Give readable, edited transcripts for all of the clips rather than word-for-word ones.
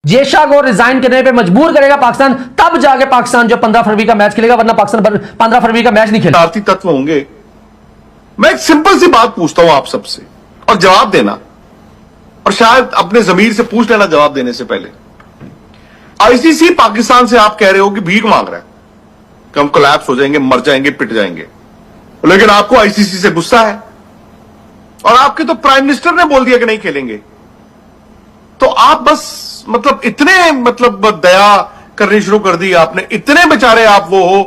जेशा को रिजाइन करने पे मजबूर करेगा पाकिस्तान, तब जाके पाकिस्तान जो 15 फरवरी का मैच खेलेगा, वरना पाकिस्तान 15 फरवरी का मैच नहीं खेलेगा। शरारती तत्व होंगे। मैं एक सिंपल सी बात पूछता हूं आप सबसे और जवाब देना, और शायद अपने जमीर से पूछ लेना जवाब देने से पहले। आईसीसी पाकिस्तान से आप कह रहे हो कि भीख मांग रहा है कि हम कोलैप्स हो जाएंगे, मर जाएंगे, पिट जाएंगे, लेकिन आपको आईसीसी से गुस्सा है और आपके तो प्राइम मिनिस्टर ने बोल दिया कि नहीं खेलेंगे। तो आप बस मतलब इतने दया करनी शुरू कर दी आपने, इतने बेचारे आप वो हो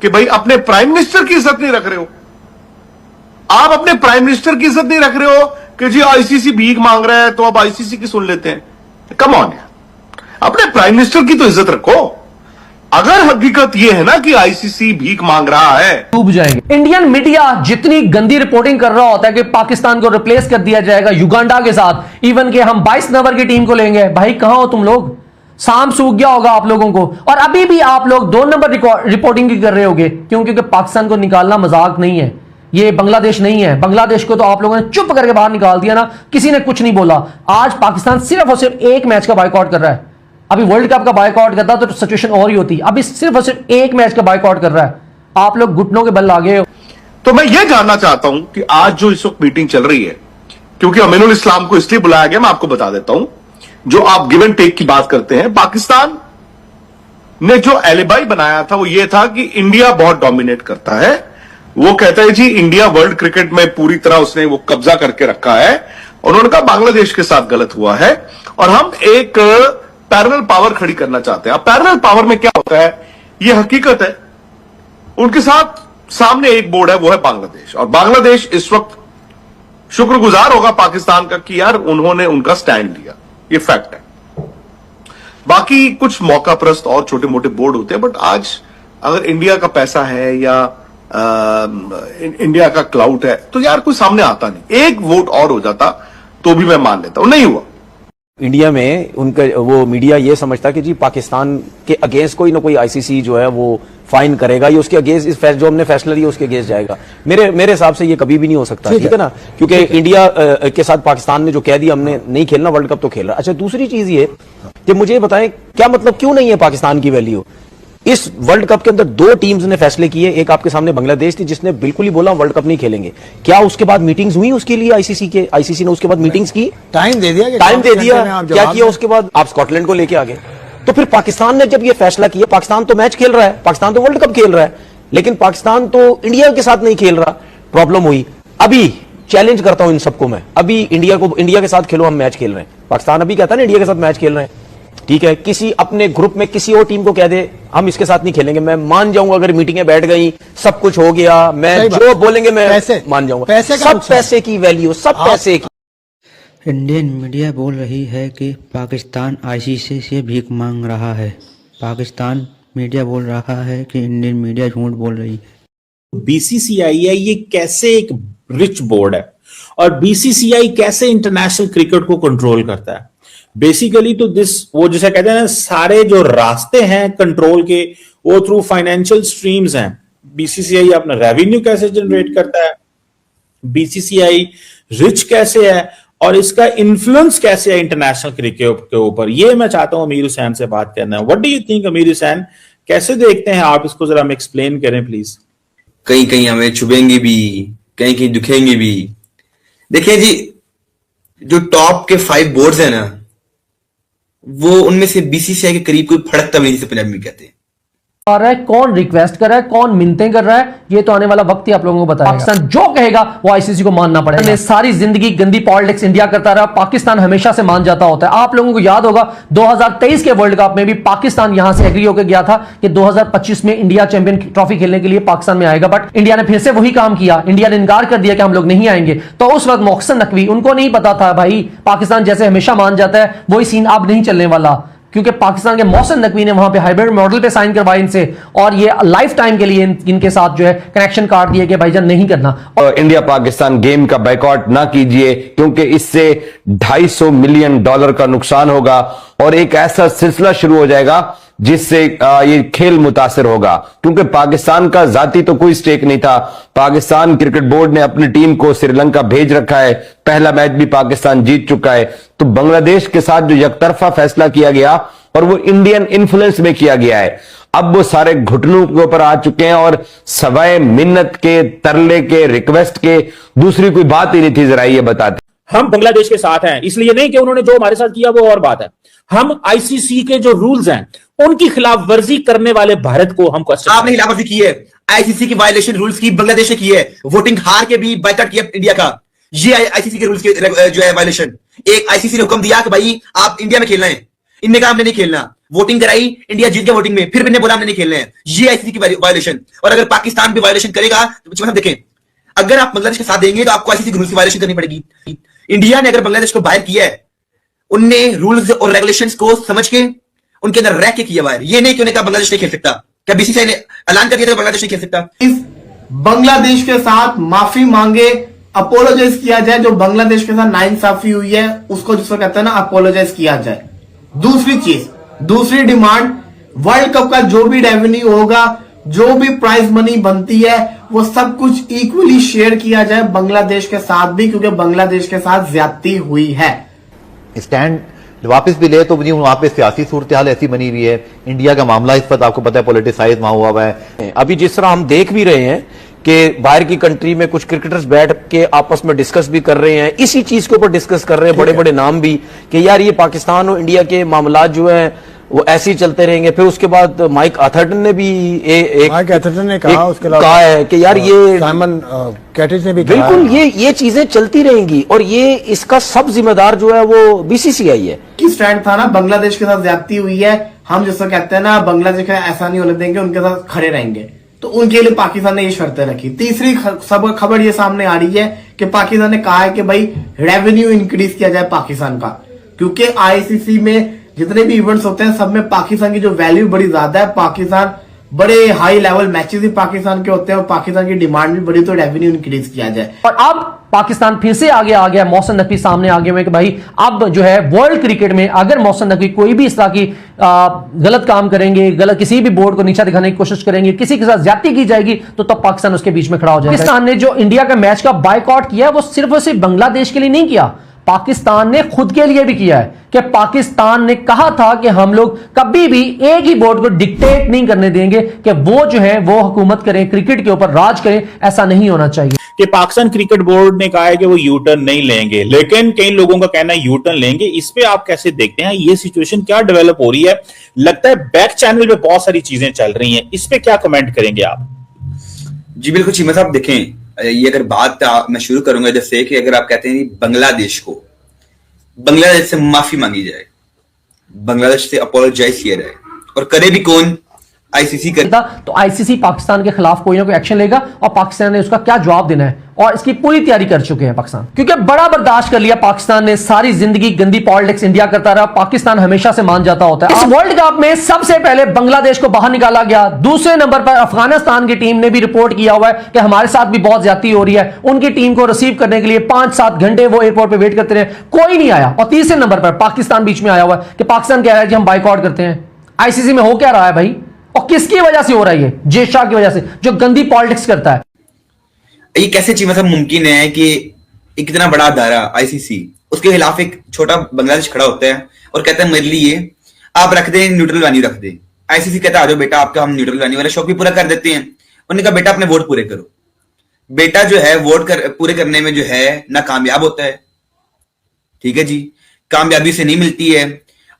कि भाई अपने प्राइम मिनिस्टर की इज्जत नहीं रख रहे हो। आप अपने प्राइम मिनिस्टर की इज्जत नहीं रख रहे हो कि जी आईसीसी भीख मांग रहा है तो अब आईसीसी की सुन लेते हैं। कम ऑन यार, अपने प्राइम मिनिस्टर की तो इज्जत रखो। अगर हकीकत यह है ना कि आईसीसी भीख मांग रहा है, डूब जाएंगे। इंडियन मीडिया जितनी गंदी रिपोर्टिंग कर रहा होता है कि पाकिस्तान को रिप्लेस कर दिया जाएगा युगांडा के साथ, इवन के हम 22 नंबर की टीम को लेंगे, भाई कहां हो तुम लोग? शाम सूख गया होगा आप लोगों को। और अभी भी आप लोग 2 नंबर रिपोर्टिंग की कर रहे होगे, क्योंकि पाकिस्तान को निकालना मजाक नहीं है, ये बांग्लादेश नहीं है। बांग्लादेश को तो आप लोगों ने चुप करके बाहर निकाल दिया ना, किसी ने कुछ नहीं बोला। आज पाकिस्तान सिर्फ और सिर्फ एक मैच का बायकॉट कर रहा है। अभी वर्ल्ड कप का बायकॉट करता तो सिचुएशन और ही होती। अभी सिर्फ और सिर्फ एक मैच का बायकॉट कर रहा है। आप लोग घुटनों के बल आ गए हो। तो मैं ये जानना चाहता हूं कि आज जो इस वक्त मीटिंग चल रही है, क्योंकि अमीनुल इस्लाम को इसलिए बुलाया गया, मैं आपको बता देता हूं। जो आप गिव एंड टेक की बात करते हैं, पाकिस्तान ने जो एलिबाई बनाया था वो ये था कि इंडिया बहुत डोमिनेट करता है। वो कहता है जी इंडिया वर्ल्ड क्रिकेट में पूरी तरह उसने वो कब्जा करके रखा है। उन्होंने कहा बांग्लादेश के साथ गलत हुआ है और हम एक पैरेलल पावर खड़ी करना चाहते हैं। अब पैरेलल पावर में क्या होता है, ये हकीकत है। उनके साथ सामने एक बोर्ड है, वो है बांग्लादेश, और बांग्लादेश इस वक्त शुक्रगुजार होगा पाकिस्तान का कि यार उन्होंने उनका स्टैंड लिया। ये फैक्ट है। बाकी कुछ मौकाप्रस्त और छोटे मोटे बोर्ड होते हैं, बट आज अगर इंडिया का पैसा है या इंडिया का क्लाउड है तो यार कोई सामने आता नहीं। एक वोट और हो जाता तो भी मैं मान लेता हूं, नहीं हुआ। इंडिया में उनका वो मीडिया ये समझता कि जी पाकिस्तान के अगेंस्ट कोई ना कोई आईसीसी जो है वो फाइन करेगा, या उसके अगेंस्ट इस जो हमने फैसला लिया उसके अगेंस्ट जाएगा। मेरे हिसाब से ये कभी भी नहीं हो सकता, ठीक है ना, क्योंकि इंडिया के साथ पाकिस्तान ने जो कह दिया हमने नहीं खेलना वर्ल्ड कप तो खेल रहा। अच्छा, दूसरी चीज ये कि मुझे बताएं क्या मतलब क्यों नहीं है पाकिस्तान की वैल्यू? इस वर्ल्ड कप के अंदर 2 टीम्स ने फैसले किए। एक आपके सामने बांग्लादेश थी जिसने बिल्कुल ही बोला वर्ल्ड कप नहीं खेलेंगे। क्या उसके बाद मीटिंग्स हुई उसके लिए? आईसीसी ने उसके बाद मीटिंग्स की, टाइम दे दिया, क्या किया उसके बाद? आप स्कॉटलैंड को लेके आ गए। तो फिर पाकिस्तान ने जब ये फैसला किया, पाकिस्तान तो मैच खेल रहा है, पाकिस्तान तो वर्ल्ड कप खेल रहा है, लेकिन पाकिस्तान तो इंडिया के साथ नहीं खेल रहा। प्रॉब्लम हुई। अभी चैलेंज करता हूं इन सबको मैं, अभी इंडिया के साथ खेलो, हम मैच खेल रहे हैं। पाकिस्तान अभी कहता है ना इंडिया के साथ मैच खेल रहे हैं, ठीक है, किसी अपने ग्रुप में किसी और टीम को कह दे हम इसके साथ नहीं खेलेंगे, मैं मान जाऊंगा। अगर मीटिंगें बैठ गई, सब कुछ हो गया, मैं जो बोलेंगे मैं मान जाऊंगा। सब पैसे की वैल्यू, सब पैसे की। इंडियन मीडिया बोल रही है कि पाकिस्तान आईसीसी से भीख मांग रहा है। पाकिस्तान मीडिया बोल रहा है कि इंडियन मीडिया झूठ बोल रही है। बीसीसीआई है, ये कैसे एक रिच बोर्ड है और बीसीसीआई कैसे इंटरनेशनल क्रिकेट को कंट्रोल करता है? बेसिकली तो वो जैसे कहते हैं ना, सारे जो रास्ते हैं कंट्रोल के वो थ्रू फाइनेंशियल स्ट्रीम्स हैं। बीसीसीआई अपना रेवेन्यू कैसे जनरेट करता है, बीसीसीआई रिच कैसे है और इसका इन्फ्लुएंस कैसे है इंटरनेशनल क्रिकेट के ऊपर, ये मैं चाहता हूं अमीर हुसैन से बात करना है। व्हाट डू यू थिंक अमीर हुसैन, कैसे देखते हैं आप इसको? जरा हम एक्सप्लेन करें प्लीज। कहीं कहीं हमें चुभेंगे भी, कहीं कहीं दुखेंगे भी। देखिए जी, जो टॉप के 5 बोर्ड्स है ना, वो उनमें से बीसीसीआई के करीब कोई फड़कता भी नहीं, जिसे पंजाबी में कहते हैं। आ रहा है, कौन रिक्वेस्ट कर रहा है, कौन मिन्नतें कर रहा है, ये तो आने वाला वक्त ही आप लोगों को बताएगा। पाकिस्तान जो कहेगा वो आईसीसी को मानना पड़ेगा। सारी जिंदगी गंदी पॉलिटिक्स इंडिया करता रहा, पाकिस्तान हमेशा से मान जाता होता है। आप लोगों को याद होगा 2023 के वर्ल्ड कप में भी पाकिस्तान यहां से एग्री होकर गया था कि 2025 में इंडिया चैंपियन ट्रॉफी खेलने के लिए पाकिस्तान में आएगा, बट इंडिया ने फिर से वही काम किया। इंडिया ने इनकार कर दिया कि हम लोग नहीं आएंगे। तो उस वक्त मोहसिन नकवी, उनको नहीं पता था भाई पाकिस्तान जैसे हमेशा मान जाता है, वही सीन अब नहीं चलने वाला, क्योंकि पाकिस्तान के मोहसिन नकवी ने वहां पे हाइब्रिड मॉडल पे साइन करवाया इनसे, और ये लाइफ टाइम के लिए इनके साथ जो है कनेक्शन काट दिए कि भाईजान नहीं करना। इंडिया पाकिस्तान गेम का बायकॉट ना कीजिए, क्योंकि इससे $250 मिलियन का नुकसान होगा और एक ऐसा सिलसिला शुरू हो जाएगा जिससे ये खेल मुतासिर होगा, क्योंकि पाकिस्तान का जाती तो कोई स्टेक नहीं था। पाकिस्तान क्रिकेट बोर्ड ने अपनी टीम को श्रीलंका भेज रखा है, पहला मैच भी पाकिस्तान जीत चुका है। तो बांग्लादेश के साथ जो यकतरफा फैसला किया गया और वो इंडियन इन्फ्लुएंस में किया गया है, अब वो सारे घुटनों के ऊपर आ चुके हैं और सवाए मिन्नत के, तरले के, रिक्वेस्ट के दूसरी कोई बात ही नहीं थी। जरा ये बताते। हम बांग्लादेश के साथ हैं, इसलिए नहीं कि उन्होंने जो हमारे साथ किया वो और बात है। हम आईसीसी के जो रूल्स हैं उनकी खिलाफ वर्जी करने वाले भारत को हम आपने खिलाफ वर्जी की है, आईसीसी की वायलेशन रूल्स की बांग्लादेश ने की है, वोटिंग हार के भी बायकॉट किया इंडिया का। ये आईसीसी के रूल्स के जो है वायलेशन। एक आईसीसी ने हुक्म दिया कि भाई आप इंडिया में खेलना है, इनने कहा हमने नहीं खेलना, वोटिंग कराई, इंडिया जीत गया वोटिंग में, फिर इन्हें बोला हमने नहीं खेलना है। ये आईसीसी की वायलेशन। और अगर पाकिस्तान भी वायलेशन करेगा तो हम देखें, अगर आप बांग्लादेश के साथ देंगे तो आपको आईसीसी रूल्स की वायलेशन करनी पड़ेगी। इंडिया ने अगर बांग्लादेश को बाहर किया है, उनने रूल्स और रेगुलेशंस को समझ के उनके अंदर रह के किया बाहर। ये नहीं कि उन्हें कहा बांग्लादेश नहीं खेल सकता। क्या बीसीसीआई ने ऐलान कर दिया था बांग्लादेश नहीं खेल सकता? इस बांग्लादेश के साथ माफी मांगे, अपोलोजाइज किया जाए। जो बांग्लादेश के साथ नाइंसाफी हुई है उसको जिसको कहते हैं ना, अपोलोजाइज किया जाए। दूसरी चीज, दूसरी डिमांड, वर्ल्ड कप का जो भी रेवेन्यू होगा, जो भी प्राइज मनी बनती है, वो सब कुछ इक्वली शेयर किया जाए बांग्लादेश के साथ भी, क्योंकि बांग्लादेश के साथ ज्यादती हुई है। स्टैंड वापस भी ले तो मुझे वहां पे सियासी सूरत हाल ऐसी बनी हुई है। इंडिया का मामला इस पर आपको पता है पॉलिटिसाइज वहां हुआ है। अभी जिस तरह हम देख भी रहे हैं कि बाहर की कंट्री में कुछ क्रिकेटर्स बैठ के आपस में डिस्कस भी कर रहे हैं, इसी चीज के ऊपर डिस्कस कर रहे हैं, बड़े बड़े नाम भी, कि यार ये पाकिस्तान और इंडिया के मामला जो है वो ऐसे ही चलते रहेंगे। फिर उसके बाद माइक अथर्टन ने भी माइक अथर्टन ने कहा है कि यार ये साइमन कैटिस ने भी बिल्कुल ये चीजें चलती रहेंगी और ये इसका सब जिम्मेदार जो है वो बीसीसीआई है। की स्टैंड था ना, बांग्लादेश के साथ ज्यादती हुई है, हम जिसको कहते हैं ना बांग्लादेश का ऐसा नहीं होने देंगे, उनके साथ खड़े रहेंगे। तो उनके लिए पाकिस्तान ने ये शर्तें रखी। तीसरी खबर ये सामने आ रही है कि पाकिस्तान ने कहा है कि भाई रेवेन्यू इंक्रीज किया जाए पाकिस्तान का, क्योंकि आईसीसी में जितने भी इवेंट्स होते हैं सब में पाकिस्तान की जो वैल्यू बड़ी ज्यादा है। पाकिस्तान बड़े हाई लेवल मैचेस भी पाकिस्तान के होते हैं और पाकिस्तान की डिमांड भी बड़ी, तो रेवेन्यू इंक्रीज किया जाए। और अब पाकिस्तान फिर से आगे आ गया, मोहसिन नकवी सामने आगे हुए कि भाई अब जो है वर्ल्ड क्रिकेट में अगर मोहसिन नकवी कोई भी इस तरह की गलत काम करेंगे, गलत किसी भी बोर्ड को नीचा दिखाने की कोशिश करेंगे, किसी के साथ ज्यादती की जाएगी तो तब पाकिस्तान उसके बीच में खड़ा हो जाएगा। पाकिस्तान ने जो इंडिया का मैच का बायकॉट किया वो सिर्फ और सिर्फ बांग्लादेश के लिए नहीं किया, पाकिस्तान ने खुद के लिए भी किया है। कि पाकिस्तान ने कहा था कि हम लोग कभी भी एक ही बोर्ड को डिक्टेट नहीं करने देंगे कि वो जो है वो हुकूमत करें, क्रिकेट के ऊपर राज करें, ऐसा नहीं होना चाहिए। कि पाकिस्तान क्रिकेट बोर्ड ने कहा है कि वो यू टर्न नहीं लेंगे, लेकिन कई लोगों का कहना है यू टर्न लेंगे। इस पे आप कैसे देखते हैं, ये सिचुएशन क्या डेवलप हो रही है? लगता है बैक चैनल पे बहुत सारी चीजें चल रही हैं, इस पे क्या कमेंट करेंगे आप? जी बिल्कुल चीमा साहब, देखें ये अगर बात मैं शुरू करूंगा जैसे कि अगर आप कहते हैं बांग्लादेश को, बांग्लादेश से माफी मांगी जाए, बांग्लादेश से अपोलोजाइज किया जाए, और करे भी कौन? आईसीसी करता। तो आईसीसी पाकिस्तान के खिलाफ कोई ना कोई एक्शन लेगा और पाकिस्तान ने उसका क्या जवाब देना है और इसकी पूरी तैयारी कर चुके हैं पाकिस्तान, क्योंकि बड़ा बर्दाश्त कर लिया पाकिस्तान ने। सारी जिंदगी गंदी पॉलिटिक्स इंडिया करता रहा, पाकिस्तान हमेशा से मान जाता होता है। इस वर्ल्ड कप में सबसे पहले बांग्लादेश को बाहर निकाला गया, दूसरे नंबर पर अफगानिस्तान की टीम ने भी रिपोर्ट किया हुआ है कि हमारे साथ भी बहुत ज्यादती हो रही है। उनकी टीम को रिसीव करने के लिए 5-7 घंटे वो एयरपोर्ट पर वेट करते रहे, कोई नहीं आया। और तीसरे नंबर पर पाकिस्तान बीच में आया हुआ है कि पाकिस्तान कह रहा है कि हम बाइकआउट करते हैं। आईसीसी में हो क्या रहा है भाई, और किसकी वजह से हो रहा है? ये जे शाह की वजह से, जो गंदी पॉलिटिक्स करता है। ये कैसे चीज मतलब मुमकिन है कि एक इतना बड़ा अदारा आईसीसी, उसके खिलाफ एक छोटा बांग्लादेश खड़ा होता है और कहता है मेरे लिए आप रख दें, न्यूट्रल वैन्यू रख दें। आईसीसी कहता है आ जाओ बेटा, आपका हम न्यूट्रल वैन्यू वाला शौक भी पूरा कर देते हैं। उन्होंने कहा बेटा अपने वोट पूरे करो। बेटा जो है वोट पूरे करने में जो है ना कामयाब होता है, ठीक है जी, कामयाबी से नहीं मिलती है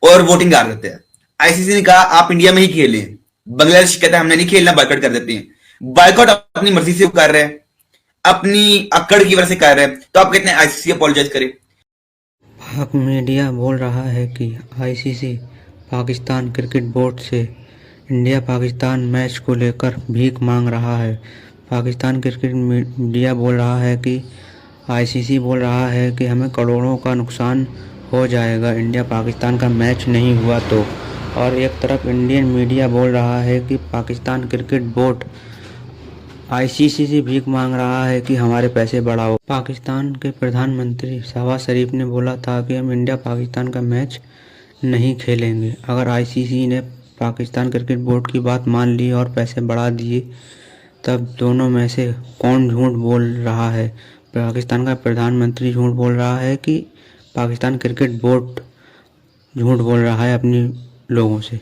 और वोटिंग हार देता है। आईसीसी ने कहा आप इंडिया में ही खेलें, बांग्लादेश कहता है हमने नहीं खेलना, बायकॉट कर देते हैं। बायकॉट अपनी मर्जी से कर रहे हैं, अपनी अक्कड़ की वजह से कर रहे हैं, तो आप कहते हैं आईसीसी अपोलोजाइज करे। पाक मीडिया बोल रहा है कि आईसीसी पाकिस्तान क्रिकेट बोर्ड से इंडिया पाकिस्तान मैच को लेकर भीख मांग रहा है। पाकिस्तान क्रिकेट मीडिया बोल रहा है कि आईसीसी बोल रहा है कि हमें करोड़ों का नुकसान हो जाएगा इंडिया पाकिस्तान का मैच नहीं हुआ तो। और एक तरफ इंडियन मीडिया बोल रहा है कि पाकिस्तान क्रिकेट बोर्ड आईसीसी से भीख मांग रहा है कि हमारे पैसे बढ़ाओ। पाकिस्तान के प्रधानमंत्री शहबाज शरीफ ने बोला था कि हम इंडिया पाकिस्तान का मैच नहीं खेलेंगे अगर आईसीसी ने पाकिस्तान क्रिकेट बोर्ड की बात मान ली और पैसे बढ़ा दिए, तब दोनों में से कौन झूठ बोल रहा है? पाकिस्तान का प्रधानमंत्री झूठ बोल रहा है कि पाकिस्तान क्रिकेट बोर्ड झूठ बोल रहा है अपने लोगों से?